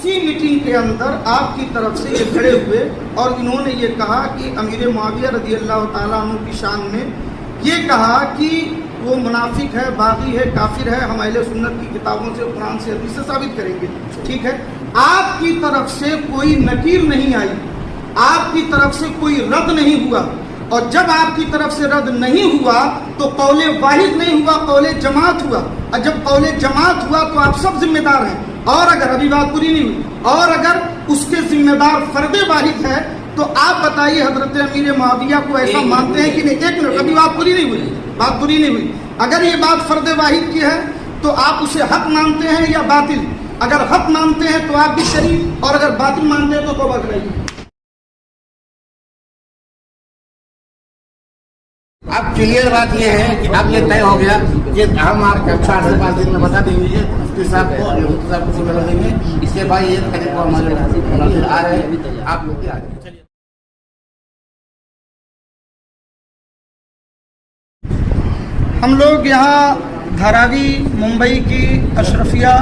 اسی میٹنگ کے اندر آپ کی طرف سے یہ کھڑے ہوئے اور انہوں نے یہ کہا کہ امیر معاویہ رضی اللہ تعالیٰ عنہ کی شان میں یہ کہا کہ وہ منافق ہے، باغی ہے، کافر ہے، ہم اہل سنت کی کتابوں سے، قرآن سے، حدیث سے ثابت کریں گے. ٹھیک ہے، آپ کی طرف سے کوئی نکیر نہیں آئی، آپ کی طرف سے کوئی رد نہیں ہوا، اور جب آپ کی طرف سے رد نہیں ہوا تو قول واحد نہیں ہوا، قول جماعت ہوا، اور جب قول جماعت ہوا تو آپ سب ذمہ دار ہیں. اور اگر ابھی بات پوری نہیں ہوئی، اور اگر اس کے ذمہ دار فرد واحد ہے تو آپ بتائیے حضرت امیر معاویہ کو ایسا مانتے ہیں کہ نہیں؟ ایک منٹ، ابھی بات پوری نہیں ہوئی، بات پوری نہیں ہوئی. اگر یہ بات فرد واحد کی ہے تو آپ اسے حق مانتے ہیں یا باطل؟ اگر حق مانتے ہیں تو آپ بھی شریف، اور اگر باطل مانتے ہیں تو توبہ کرائیے. اب کلیئر بات یہ ہے کہ اب یہ طے ہو گیا کہ ہم آپ کو 4 سے 5 دن میں بتا دیں گے مفتی صاحب کو خبر دیں گے. اس کے بعد یہ طریقے کو ہمارے مناظر آ رہے ہیں، آپ لوگ بھی آ رہے ہیں. ہم لوگ یہاں دھاراوی ممبئی کی اشرفیہ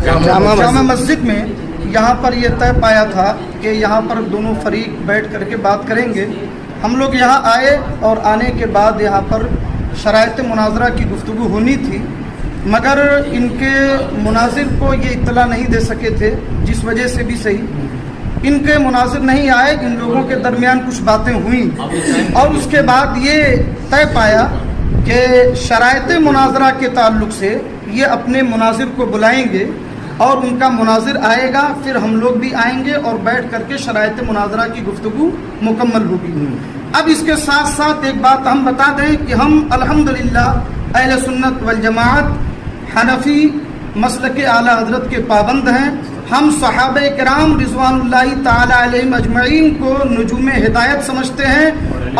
جامع مسجد میں یہاں پر یہ طے پایا تھا کہ یہاں پر دونوں فریق بیٹھ کر کے بات کریں گے. ہم لوگ یہاں آئے اور آنے کے بعد یہاں پر شرائط مناظرہ کی گفتگو ہونی تھی، مگر ان کے مناظر کو یہ اطلاع نہیں دے سکے تھے، جس وجہ سے بھی صحیح ان کے مناظر نہیں آئے. ان لوگوں کے درمیان کچھ باتیں ہوئیں اور اس کے بعد یہ طے پایا کہ شرائط مناظرہ کے تعلق سے یہ اپنے مناظر کو بلائیں گے اور ان کا مناظر آئے گا، پھر ہم لوگ بھی آئیں گے اور بیٹھ کر کے شرائط مناظرہ کی گفتگو مکمل ہوگی. اب اس کے ساتھ ساتھ ایک بات ہم بتا دیں کہ ہم الحمدللہ اہل سنت والجماعت حنفی مسلک اعلیٰ حضرت کے پابند ہیں. ہم صحابہ کرام رضوان اللہ تعالی علیہم اجمعین کو نجوم ہدایت سمجھتے ہیں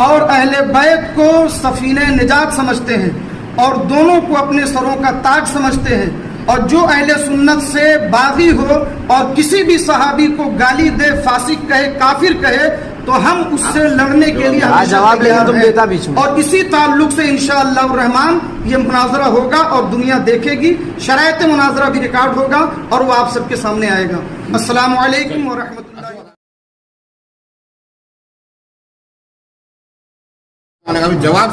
اور اہل بیت کو سفینہ نجات سمجھتے ہیں، اور دونوں کو اپنے سروں کا تاج سمجھتے ہیں. اور جو اہل سنت سے باغی ہو اور کسی بھی صحابی کو گالی دے، فاسق کہے، کافر کہے، تو ہم اس سے لڑنے کے لیے جواب تیار ہیں. اور اسی تعلق سے انشاءاللہ الرحمن یہ مناظرہ ہوگا اور دنیا دیکھے گی. شرائط مناظرہ بھی ریکارڈ ہوگا اور وہ آپ سب کے سامنے آئے گا. السلام علیکم ورحمۃ اللہ. جواب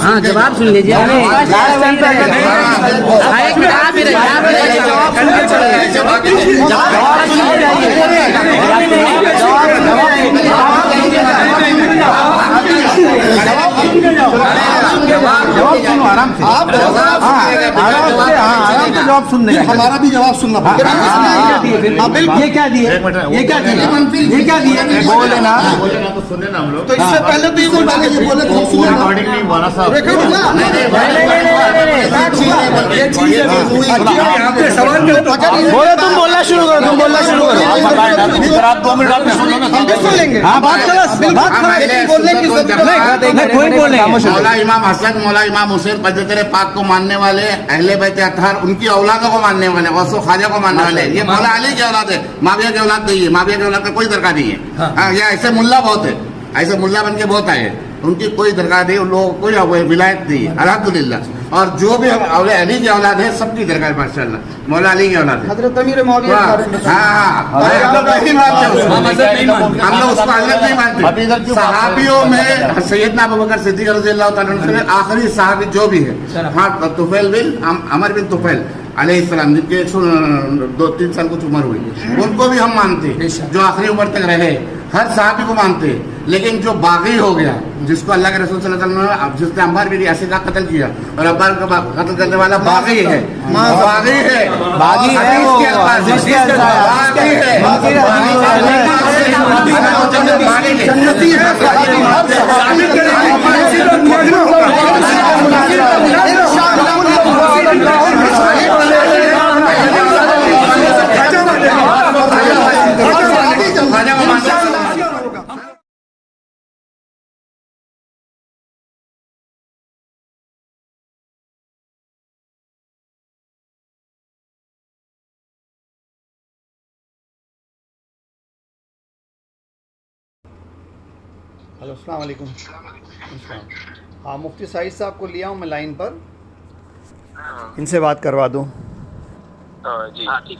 سن لیجیے. ہمارا بھی جواب سننا یہ کیا دیے؟ یہ کیا دیے؟ بولے نا تو اس سے پہلے بھی بولے تم بولنا شروع کرو، تم بولنا شروع کرو. مولا امام حسن، مولا امام حسین پنجتر پاک کو ماننے والے، اہل بیت اطہار ان کی اولادوں کو ماننے والے، غوث و خواجہ کو ماننے والے. یہ مولا علی کی اولاد ہے، معاویہ کی اولاد نہیں ہے. معاویہ کی اولاد کا کوئی درکار نہیں ہے. یہ ایسے ملا بہت ہے، ایسے ملا بن کے بہت آئے، ان کی کوئی درکار نہیں، ان لوگوں کو کوئی ولایت نہیں ہے الحمدللہ. اور جو بھی علی کی اولاد ہے سب کی درکار ماشاء اللہ مولا علی کی اولاد ہے. حضرت امیر معاویہ ہم لوگ اس کو الگ نہیں مانتے. صحابیوں میں سیدنا ابوبکر صدیق رضی اللہ تعالیٰ عنہ آخری صحابی جو بھی ہے، ہاں طفیل بن عمر بن طفیل علیہ السلام، جن کے 2-3 سال کچھ عمر ہوئی، ان کو بھی ہم مانتے ہیں، جو آخری عمر تک رہے. ہر صحابی کو مانتے ہیں. لیکن جو باغی ہو گیا، جس کو اللہ کے رسول صلی اللہ علیہ وسلم نے، جس نے عمار بن یاسر کا قتل کیا، اور عمار کا قتل کرنے والا باغی ہے، باغی ہے، باغی ہے، جنتی ہے. ہلو، السلام علیکم. ہاں، مفتی سعید صاحب کو لیا ہوں میں لائن پر، ان سے بات کروا دوں. جی ٹھیک.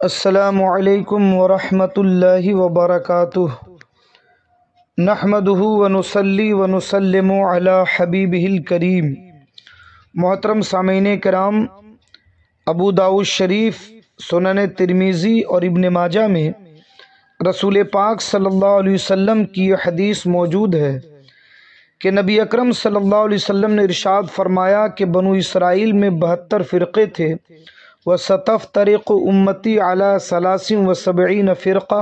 السلام علیکم ورحمۃ اللہ وبرکاتہ نحمدہ ونصلی ونسلم علی حبیبہ الکریم۔ محترم سامعین کرام، ابو داؤد شریف، سنن ترمذی اور ابن ماجہ میں رسول پاک صلی اللہ علیہ وسلم کی یہ حدیث موجود ہے کہ نبی اکرم صلی اللہ علیہ وسلم نے ارشاد فرمایا کہ بنو اسرائیل میں 72 فرقے تھے، وَسَتَفْتَرِقُ أُمَّتِي عَلَى 73 فرقہ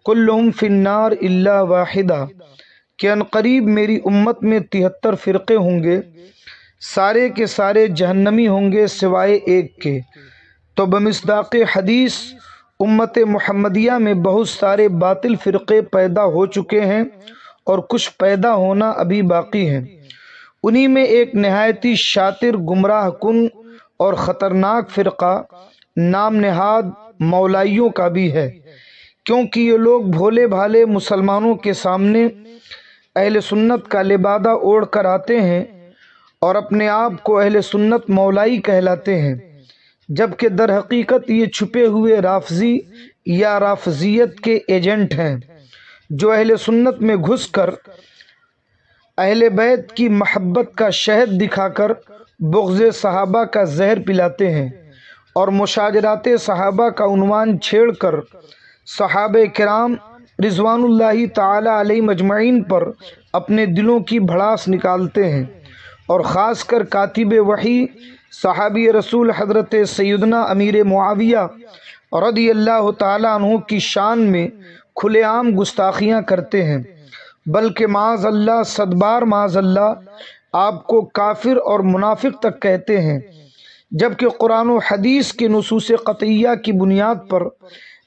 كُلُّهُمْ فِي النَّارِ إِلَّا وَاحِدًا، کہ عنقریب میری امت میں 73 فرقے ہوں گے، سارے کے سارے جہنمی ہوں گے سوائے ایک کے۔ تو بمصداق حدیث امت محمدیہ میں بہت سارے باطل فرقے پیدا ہو چکے ہیں اور کچھ پیدا ہونا ابھی باقی ہیں۔ انہی میں ایک نہایتی شاطر، گمراہ کن اور خطرناک فرقہ نام نہاد مولائیوں کا بھی ہے، کیونکہ یہ لوگ بھولے بھالے مسلمانوں کے سامنے اہل سنت کا لبادہ اوڑھ کر آتے ہیں اور اپنے آپ کو اہل سنت مولائی کہلاتے ہیں، جبکہ در حقیقت یہ چھپے ہوئے رافضی یا رافضیت کے ایجنٹ ہیں، جو اہل سنت میں گھس کر اہل بیت کی محبت کا شہد دکھا کر بغض صحابہ کا زہر پلاتے ہیں اور مشاجرات صحابہ کا عنوان چھیڑ کر صحابہ کرام رضوان اللہ تعالی علیہ مجمعین پر اپنے دلوں کی بھڑاس نکالتے ہیں، اور خاص کر کاتب وحی صحابی رسول حضرت سیدنا امیر معاویہ رضی اللہ تعالی عنہ کی شان میں کھلے عام گستاخیاں کرتے ہیں، بلکہ معاذ اللہ، صدبار معاذ اللہ، آپ کو کافر اور منافق تک کہتے ہیں، جبکہ قرآن و حدیث کے نصوص قطعیہ کی بنیاد پر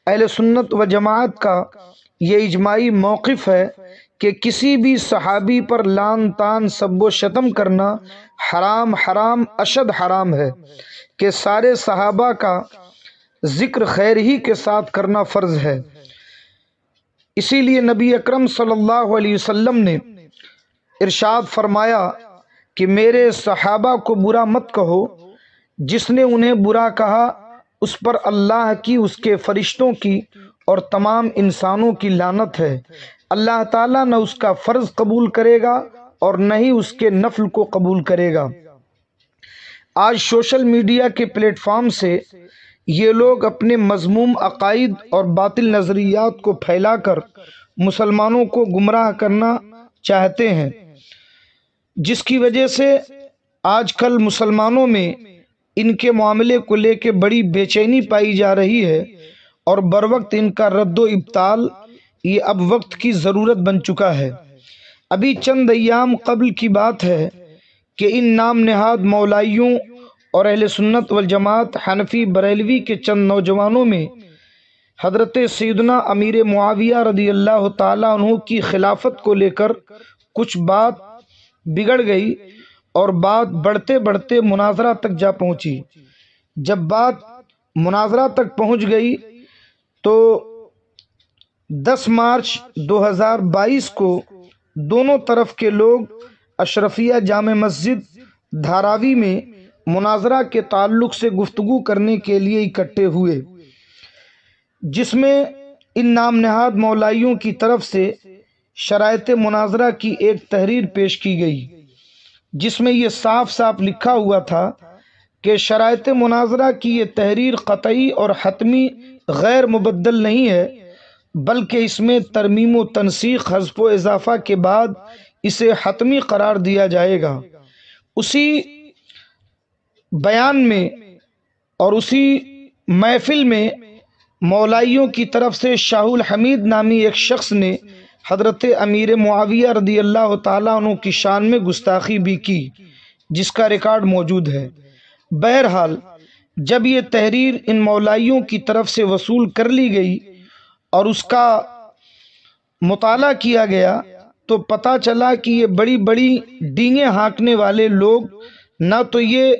اہل سنت و جماعت کا یہ اجماعی موقف ہے کہ کسی بھی صحابی پر لعن طعن سب و شتم کرنا حرام، حرام اشد حرام ہے، کہ سارے صحابہ کا ذکر خیر ہی کے ساتھ کرنا فرض ہے۔ اسی لیے نبی اکرم صلی اللہ علیہ وسلم نے ارشاد فرمایا کہ میرے صحابہ کو برا مت کہو، جس نے انہیں برا کہا اس پر اللہ کی، اس کے فرشتوں کی اور تمام انسانوں کی لعنت ہے۔ اللہ تعالیٰ نہ اس کا فرض قبول کرے گا اور نہ ہی اس کے نفل کو قبول کرے گا۔ آج سوشل میڈیا کے پلیٹ فارم سے یہ لوگ اپنے مذموم عقائد اور باطل نظریات کو پھیلا کر مسلمانوں کو گمراہ کرنا چاہتے ہیں، جس کی وجہ سے آج کل مسلمانوں میں ان کے معاملے کو لے کے بڑی بے چینی پائی جا رہی ہے، اور بروقت ان کا رد و ابطال یہ اب وقت کی ضرورت بن چکا ہے۔ ابھی چند ایام قبل کی بات ہے کہ ان نام نہاد مولائیوں اور اہل سنت والجماعت حنفی بریلوی کے چند نوجوانوں میں حضرت سیدنا امیر معاویہ رضی اللہ تعالی عنہ کی خلافت کو لے کر کچھ بات بگڑ گئی، اور بات بڑھتے بڑھتے مناظرہ تک جا پہنچی۔ جب بات مناظرہ تک پہنچ گئی تو 10 مارچ 2022 کو دونوں طرف کے لوگ اشرفیہ جامع مسجد دھاراوی میں مناظرہ کے تعلق سے گفتگو کرنے کے لیے اکٹھے ہوئے، جس میں ان نام نہاد مولائیوں کی طرف سے شرائط مناظرہ کی ایک تحریر پیش کی گئی، جس میں یہ صاف صاف لکھا ہوا تھا کہ شرائط مناظرہ کی یہ تحریر قطعی اور حتمی غیر مبدل نہیں ہے، بلکہ اس میں ترمیم و تنسیخ، حذف و اضافہ کے بعد اسے حتمی قرار دیا جائے گا۔ اسی بیان میں اور اسی محفل میں مولائیوں کی طرف سے شاہ الحمید نامی ایک شخص نے حضرت امیر معاویہ رضی اللہ تعالیٰ عنہ کی شان میں گستاخی بھی کی، جس کا ریکارڈ موجود ہے۔ بہرحال جب یہ تحریر ان مولائیوں کی طرف سے وصول کر لی گئی اور اس کا مطالعہ کیا گیا تو پتہ چلا کہ یہ بڑی بڑی ڈینگیں ہانکنے والے لوگ نہ تو یہ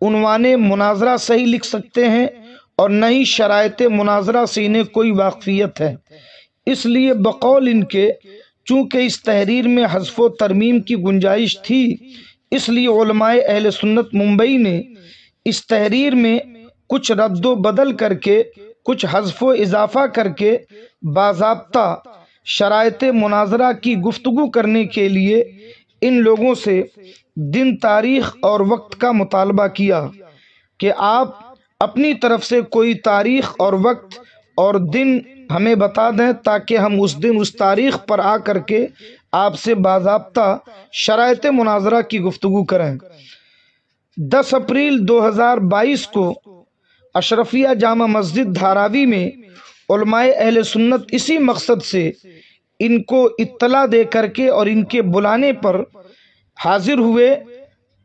عنوان مناظرہ صحیح لکھ سکتے ہیں اور نہ ہی شرائط مناظرہ سے انہیں کوئی واقفیت ہے۔ اس لیے بقول ان کے چونکہ اس تحریر میں حذف و ترمیم کی گنجائش تھی، اس لیے علماء اہل سنت ممبئی نے اس تحریر میں کچھ رد و بدل کر کے کچھ حذف و اضافہ کر کے باضابطہ شرائط مناظرہ کی گفتگو کرنے کے لیے ان لوگوں سے دن، تاریخ اور وقت کا مطالبہ کیا کہ آپ اپنی طرف سے کوئی تاریخ اور وقت اور دن ہمیں بتا دیں تاکہ ہم اس دن اس تاریخ پر آ کر کے آپ سے باضابطہ شرائط مناظرہ کی گفتگو کریں۔ 10 اپریل 2022 کو اشرفیہ جامع مسجد دھاراوی میں علماء اہل سنت اسی مقصد سے ان کو اطلاع دے کر کے اور ان کے بلانے پر حاضر ہوئے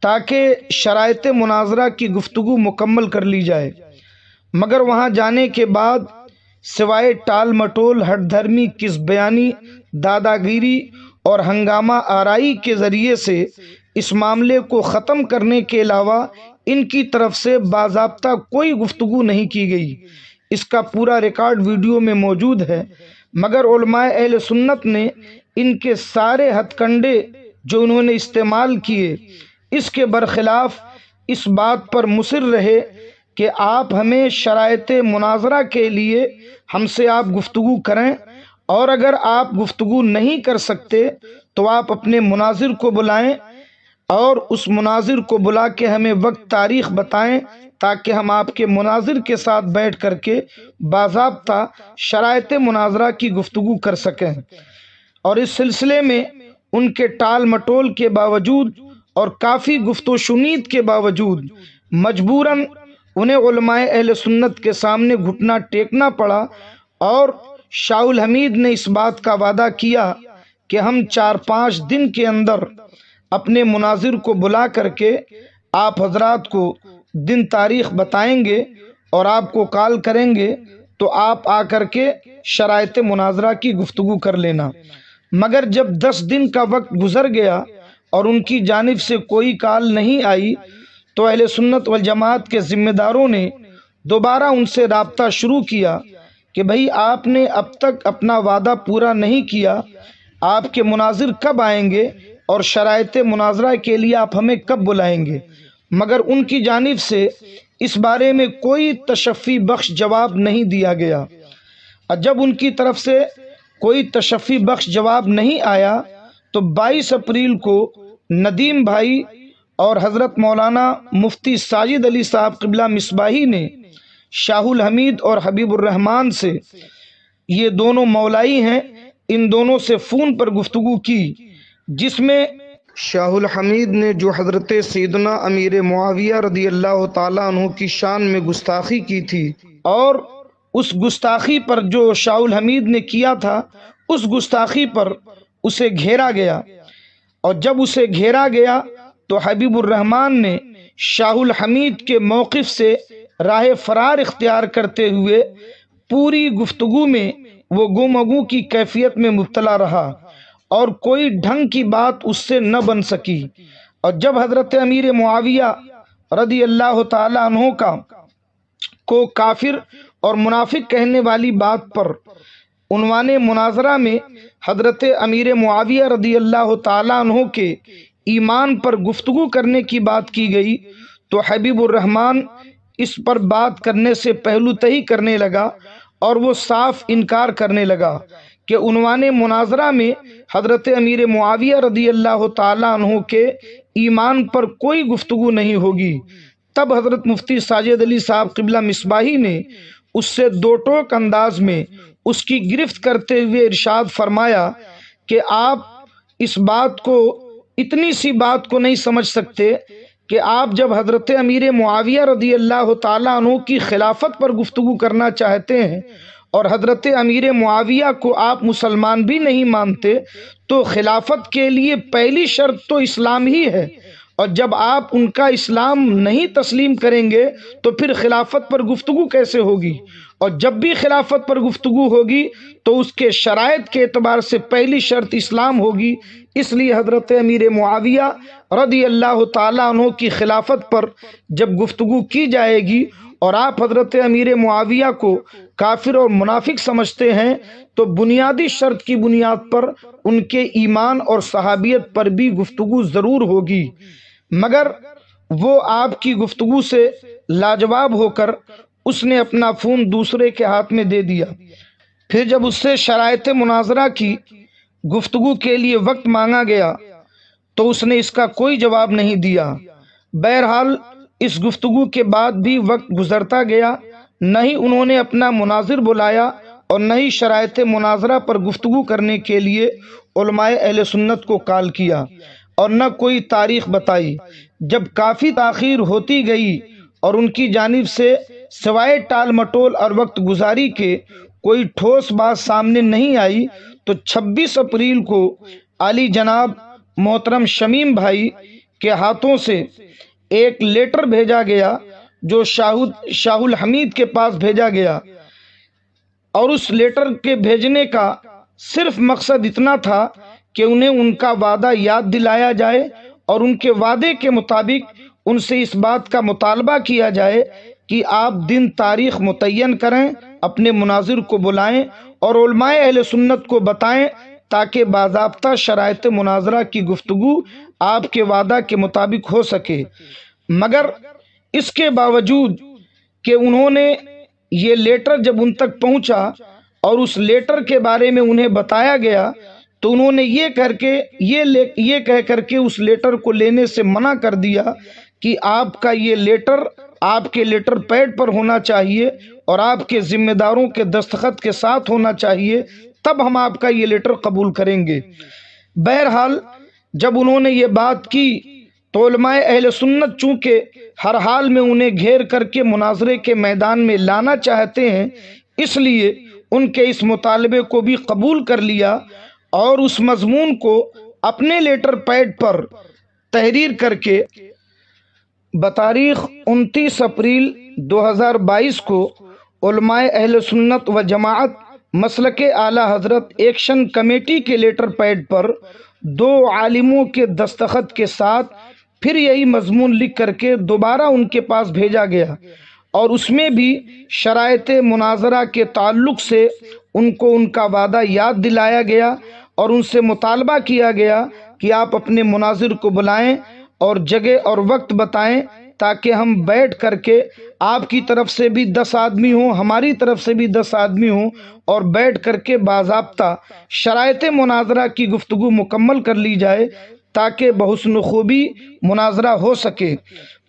تاکہ شرائط مناظرہ کی گفتگو مکمل کر لی جائے، مگر وہاں جانے کے بعد سوائے ٹال مٹول، ہٹ دھرمی، کس بیانی، دادا گیری اور ہنگامہ آرائی کے ذریعے سے اس معاملے کو ختم کرنے کے علاوہ ان کی طرف سے باضابطہ کوئی گفتگو نہیں کی گئی۔ اس کا پورا ریکارڈ ویڈیو میں موجود ہے، مگر علماء اہل سنت نے ان کے سارے ہتھ کنڈے جو انہوں نے استعمال کیے اس کے برخلاف اس بات پر مصر رہے کہ آپ ہمیں شرائط مناظرہ کے لیے ہم سے آپ گفتگو کریں، اور اگر آپ گفتگو نہیں کر سکتے تو آپ اپنے مناظر کو بلائیں اور اس مناظر کو بلا کے ہمیں وقت تاریخ بتائیں تاکہ ہم آپ کے مناظر کے ساتھ بیٹھ کر کے باضابطہ شرائط مناظرہ کی گفتگو کر سکیں۔ اور اس سلسلے میں ان کے ٹال مٹول کے باوجود اور کافی گفت و شنید کے باوجود مجبوراً انہیں علماء اہل سنت کے سامنے گھٹنا ٹیکنا پڑا، اور شاہ الحمید نے اس بات کا وعدہ کیا کہ ہم 4-5 دن کے اندر اپنے مناظر کو بلا کر کے آپ حضرات کو دن تاریخ بتائیں گے اور آپ کو کال کریں گے تو آپ آ کر کے شرائط مناظرہ کی گفتگو کر لینا۔ مگر جب 10 دن کا وقت گزر گیا اور ان کی جانب سے کوئی کال نہیں آئی تو اہل سنت والجماعت کے ذمہ داروں نے دوبارہ ان سے رابطہ شروع کیا کہ بھئی آپ نے اب تک اپنا وعدہ پورا نہیں کیا، آپ کے مناظر کب آئیں گے اور شرائط مناظرہ کے لیے آپ ہمیں کب بلائیں گے؟ مگر ان کی جانب سے اس بارے میں کوئی تشفی بخش جواب نہیں دیا گیا۔ اور جب ان کی طرف سے کوئی تشفی بخش جواب نہیں آیا تو 22 اپریل کو ندیم بھائی اور حضرت مولانا مفتی ساجد علی صاحب قبلہ مصباحی نے شاہ الحمید اور حبیب الرحمان سے، یہ دونوں مولائی ہیں، ان دونوں سے فون پر گفتگو کی، جس میں شاہ الحمید نے جو حضرت سیدنا امیر معاویہ رضی اللہ تعالیٰ عنہ کی شان میں گستاخی کی تھی، اور اس گستاخی پر جو شاہ الحمید نے کیا تھا اس گستاخی پر اسے گھیرا گیا، اور جب اسے گھیرا گیا تو حبیب الرحمان نے شاہ الحمید کے موقف سے راہ فرار اختیار کرتے ہوئے پوری گفتگو میں وہ گم و گو کی کیفیت میں مبتلا رہا اور کوئی ڈھنگ کی بات اس سے نہ بن سکی۔ اور جب حضرت امیر معاویہ رضی اللہ تعالی عنہ کو کافر اور منافق کہنے والی بات پر عنوان مناظرہ میں حضرت امیر معاویہ رضی اللہ تعالی عنہ کے ایمان پر گفتگو کرنے کی بات کی گئی تو حبیب الرحمان اس پر بات کرنے سے پہلو تہی کرنے لگا اور وہ صاف انکار کرنے لگا کہ عنوان مناظرہ میں حضرت امیر معاویہ رضی اللہ تعالی عنہ کے ایمان پر کوئی گفتگو نہیں ہوگی۔ تب حضرت مفتی ساجد علی صاحب قبلہ مصباحی نے اس سے دو ٹوک انداز میں اس کی گرفت کرتے ہوئے ارشاد فرمایا کہ آپ اس بات کو، اتنی سی بات کو نہیں سمجھ سکتے کہ آپ جب حضرت امیر معاویہ رضی اللہ تعالیٰ عنہ کی خلافت پر گفتگو کرنا چاہتے ہیں اور حضرت امیر معاویہ کو آپ مسلمان بھی نہیں مانتے تو خلافت کے لیے پہلی شرط تو اسلام ہی ہے، اور جب آپ ان کا اسلام نہیں تسلیم کریں گے تو پھر خلافت پر گفتگو کیسے ہوگی، اور جب بھی خلافت پر گفتگو ہوگی تو اس کے شرائط کے اعتبار سے پہلی شرط اسلام ہوگی۔ اس لیے حضرت امیر معاویہ رضی اللہ تعالیٰ عنہ کی خلافت پر جب گفتگو کی جائے گی اور آپ حضرت امیر معاویہ کو کافر اور منافق سمجھتے ہیں تو بنیادی شرط کی بنیاد پر ان کے ایمان اور صحابیت پر بھی گفتگو ضرور ہوگی، مگر وہ آپ کی گفتگو سے لاجواب ہو کر اس نے اپنا فون دوسرے کے ہاتھ میں دے دیا۔ پھر جب اس سے شرائط مناظرہ کی گفتگو کے لیے وقت مانگا گیا تو اس نے اس کا کوئی جواب نہیں دیا۔ بہرحال اس گفتگو کے بعد بھی وقت گزرتا گیا، نہ ہی انہوں نے اپنا مناظر بلایا اور نہ ہی شرائط مناظرہ پر گفتگو کرنے کے لیے علماء اہل سنت کو کال کیا اور نہ کوئی تاریخ بتائی۔ جب کافی تاخیر ہوتی گئی اور ان کی جانب سے سوائے ٹال مٹول اور وقت گزاری کے کوئی ٹھوس بات سامنے نہیں آئی تو 26 اپریل کو عالی جناب محترم شمیم بھائی کے ہاتھوں سے ایک لیٹر بھیجا گیا جو شاہ الحمید کے پاس بھیجا گیا، اور اس لیٹر کے بھیجنے کا صرف مقصد اتنا تھا کہ انہیں ان کا وعدہ یاد دلایا جائے اور ان کے وعدے کے مطابق ان سے اس بات کا مطالبہ کیا جائے کہ آپ دن تاریخ متعین کریں، اپنے مناظر کو بلائیں اور علماء اہل سنت کو بتائیں تاکہ باضابطہ شرائط مناظرہ کی گفتگو آپ کے وعدہ کے مطابق ہو سکے۔ مگر اس کے باوجود کہ انہوں نے یہ لیٹر جب ان تک پہنچا اور اس لیٹر کے بارے میں انہیں بتایا گیا تو انہوں نے یہ کہہ کر کے اس لیٹر کو لینے سے منع کر دیا کہ آپ کا یہ لیٹر آپ کے لیٹر پیڈ پر ہونا چاہیے اور آپ کے ذمہ داروں کے دستخط کے ساتھ ہونا چاہیے، تب ہم آپ کا یہ لیٹر قبول کریں گے۔ بہرحال جب انہوں نے یہ بات کی تو علماء اہل سنت چونکہ ہر حال میں انہیں گھیر کر کے مناظرے کے میدان میں لانا چاہتے ہیں، اس لیے ان کے اس مطالبے کو بھی قبول کر لیا اور اس مضمون کو اپنے لیٹر پیڈ پر تحریر کر کے بتاریخ 29 اپریل 2022 کو علماء اہل سنت و جماعت مسلک اعلی حضرت ایکشن کمیٹی کے لیٹر پیڈ پر 2 عالموں کے دستخط کے ساتھ پھر یہی مضمون لکھ کر کے دوبارہ ان کے پاس بھیجا گیا، اور اس میں بھی شرائط مناظرہ کے تعلق سے ان کو ان کا وعدہ یاد دلایا گیا اور ان سے مطالبہ کیا گیا کہ آپ اپنے مناظر کو بلائیں اور جگہ اور وقت بتائیں تاکہ ہم بیٹھ کر کے آپ کی طرف سے بھی 10 آدمی ہوں، ہماری طرف سے بھی 10 آدمی ہوں، اور بیٹھ کر کے باضابطہ شرائط مناظرہ کی گفتگو مکمل کر لی جائے تاکہ بحسن خوبی مناظرہ ہو سکے۔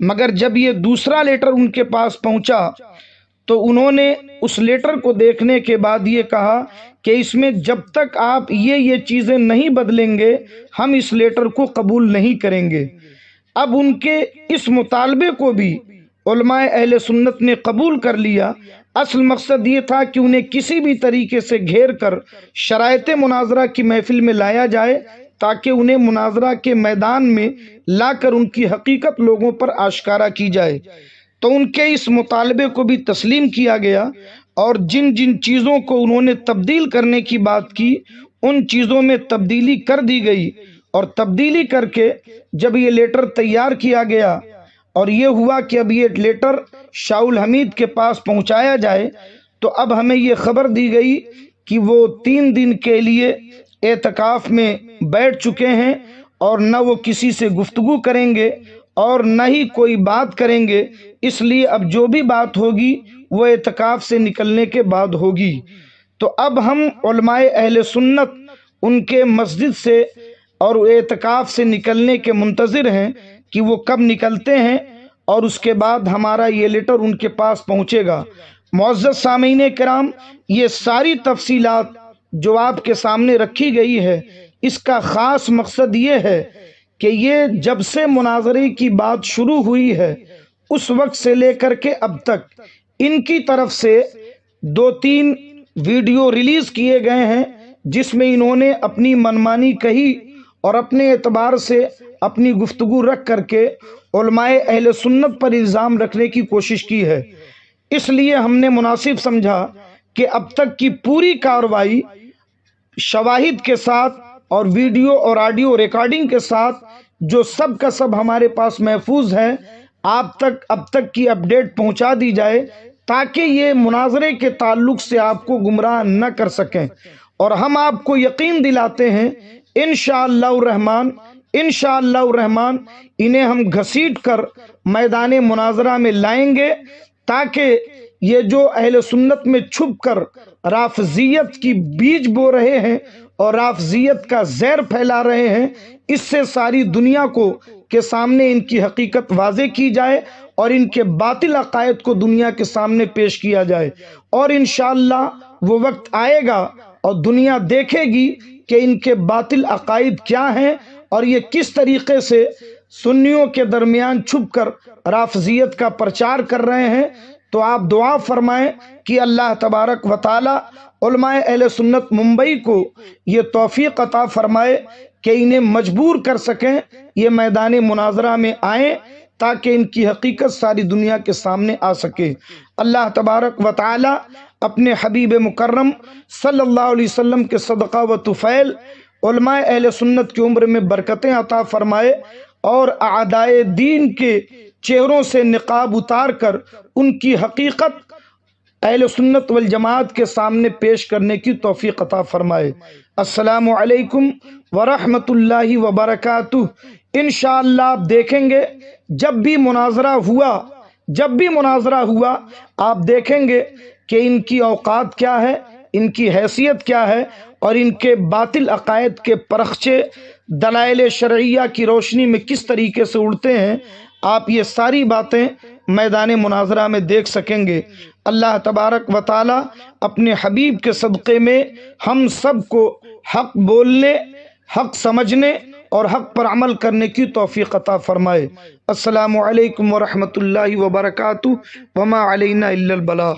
مگر جب یہ دوسرا لیٹر ان کے پاس پہنچا تو انہوں نے اس لیٹر کو دیکھنے کے بعد یہ کہا کہ اس میں جب تک آپ یہ چیزیں نہیں بدلیں گے ہم اس لیٹر کو قبول نہیں کریں گے۔ اب ان کے اس مطالبے کو بھی علماء اہل سنت نے قبول کر لیا۔ اصل مقصد یہ تھا کہ انہیں کسی بھی طریقے سے گھیر کر شرائط مناظرہ کی محفل میں لایا جائے تاکہ انہیں مناظرہ کے میدان میں لا کر ان کی حقیقت لوگوں پر آشکارا کی جائے۔ تو ان کے اس مطالبے کو بھی تسلیم کیا گیا اور جن جن چیزوں کو انہوں نے تبدیل کرنے کی بات کی ان چیزوں میں تبدیلی کر دی گئی، اور تبدیلی کر کے جب یہ لیٹر تیار کیا گیا اور یہ ہوا کہ اب یہ لیٹر شاہ الحمید کے پاس پہنچایا جائے تو اب ہمیں یہ خبر دی گئی کہ وہ 3 دن کے لیے اعتکاف میں بیٹھ چکے ہیں اور نہ وہ کسی سے گفتگو کریں گے اور نہ ہی کوئی بات کریں گے، اس لیے اب جو بھی بات ہوگی وہ اعتکاف سے نکلنے کے بعد ہوگی۔ تو اب ہم علماء اہل سنت ان کے مسجد سے اور اعتکاف سے نکلنے کے منتظر ہیں کہ وہ کب نکلتے ہیں اور اس کے بعد ہمارا یہ لیٹر ان کے پاس پہنچے گا۔ معزز سامعین کرام، یہ ساری تفصیلات جو آپ کے سامنے رکھی گئی ہے اس کا خاص مقصد یہ ہے کہ یہ جب سے مناظرے کی بات شروع ہوئی ہے اس وقت سے لے کر کے اب تک ان کی طرف سے 2-3 ویڈیو ریلیز کیے گئے ہیں جس میں انہوں نے اپنی منمانی کہی اور اپنے اعتبار سے اپنی گفتگو رکھ کر کے علماء اہل سنت پر الزام رکھنے کی کوشش کی ہے۔ اس لیے ہم نے مناسب سمجھا کہ اب تک کی پوری کارروائی شواہد کے ساتھ اور ویڈیو اور آڈیو ریکارڈنگ کے ساتھ جو سب کا سب ہمارے پاس محفوظ ہے آپ تک اب تک کی اپڈیٹ پہنچا دی جائے تاکہ یہ مناظرے کے تعلق سے آپ کو گمراہ نہ کر سکیں، اور ہم آپ کو یقین دلاتے ہیں انشاءاللہ الرحمن انہیں ہم گھسیٹ کر میدان مناظرہ میں لائیں گے تاکہ یہ جو اہل سنت میں چھپ کر رافضیت کی بیج بو رہے ہیں اور رافضیت کا زہر پھیلا رہے ہیں، اس سے ساری دنیا کو کے سامنے ان کی حقیقت واضح کی جائے اور ان کے باطل عقائد کو دنیا کے سامنے پیش کیا جائے، اور انشاءاللہ وہ وقت آئے گا اور دنیا دیکھے گی کہ ان کے باطل عقائد کیا ہیں اور یہ کس طریقے سے سنیوں کے درمیان چھپ کر رافضیت کا پرچار کر رہے ہیں۔ تو آپ دعا فرمائیں کہ اللہ تبارک و تعالی علماء اہل سنت ممبئی کو یہ توفیق عطا فرمائے کہ انہیں مجبور کر سکیں یہ میدان مناظرہ میں آئیں تاکہ ان کی حقیقت ساری دنیا کے سامنے آ سکے۔ اللہ تبارک و تعالی اپنے حبیب مکرم صلی اللہ علیہ وسلم کے صدقہ و طفیل علماء اہل سنت کی عمر میں برکتیں عطا فرمائے اور اعدائے دین کے چہروں سے نقاب اتار کر ان کی حقیقت اہل سنت والجماعت کے سامنے پیش کرنے کی توفیق عطا فرمائے۔ السلام علیکم ورحمۃ اللہ وبرکاتہ۔ انشاءاللہ آپ دیکھیں گے جب بھی مناظرہ ہوا آپ دیکھیں گے کہ ان کی اوقات کیا ہے، ان کی حیثیت کیا ہے، اور ان کے باطل عقائد کے پرخچے دلائل شرعیہ کی روشنی میں کس طریقے سے اڑتے ہیں۔ آپ یہ ساری باتیں میدان مناظرہ میں دیکھ سکیں گے۔ اللہ تبارک و تعالی اپنے حبیب کے صدقے میں ہم سب کو حق بولنے، حق سمجھنے اور حق پر عمل کرنے کی توفیق عطا فرمائے۔ السلام علیکم ورحمۃ اللہ وبرکاتہ، وما علینا الا البلاغ۔